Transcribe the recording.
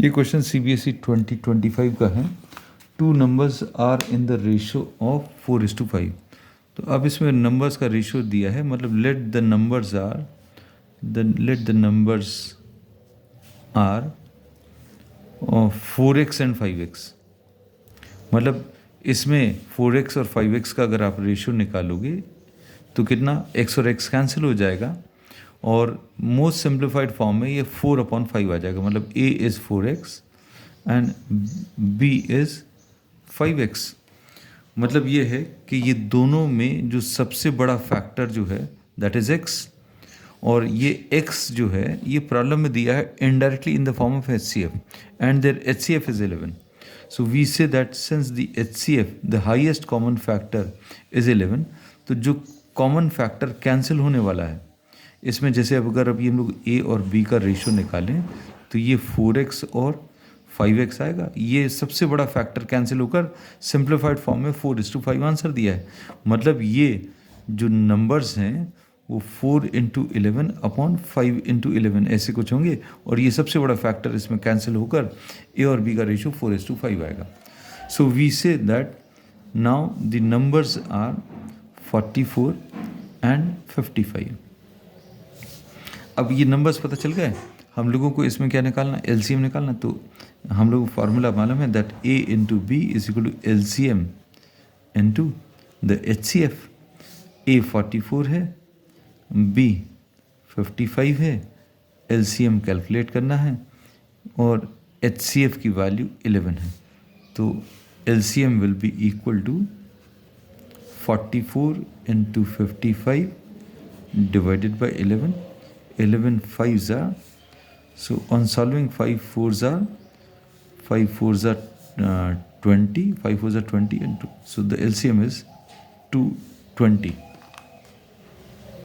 ये question CBSE 2025 का है। Two numbers are in the ratio of 4:5। तो अब इसमें नंबर्स का रेशो दिया है, मतलब let the numbers are 4x and 5x। मतलब इसमें 4x और 5x का अगर आप रेशो निकालोगे तो कितना, x और x कैंसिल हो जाएगा और मोस्ट सिंप्लीफाइड फॉर्म में ये 4/5 आ जाएगा। मतलब a is 4x and b is 5x। मतलब ये है कि ये दोनों में जो सबसे बड़ा फैक्टर जो है दैट इज़ x, और ये x जो है ये प्रॉब्लम में दिया है indirectly in the form of HCF and their HCF is 11। So we say that since the HCF, the highest common factor is 11, तो जो कॉमन फैक्टर कैंसिल होने वाला है इसमें, जैसे अब अगर अभी हम लोग A और B का रेशो निकालें तो ये 4x और 5x आएगा। ये सबसे बड़ा फैक्टर कैंसिल होकर सिंप्लीफाइड फॉर्म में 4:5 आंसर दिया है। मतलब ये जो नंबर्स हैं वो 4×11/5×11 ऐसे कुछ होंगे, और ये सबसे बड़ा फैक्टर इसमें कैंसिल होकर ए और बी का रेशो 4:5 आएगा। So we say that now the numbers are 44 and 55। अब ये नंबर्स पता चल गए हम लोगों को, इसमें क्या निकालना, LCM निकालना। तो हम लोग को फार्मूला मालूम है that A × B is equal to LCM × the HCF। A 44 है, B 55 है, LCM कैलकुलेट करना है और HCF की वैल्यू 11 है। तो LCM will be equal to 44 × 55 divided by 11. 11 5s are, so on solving 5 4s are 20, 5 4s are 20 and 2. So the LCM is 220.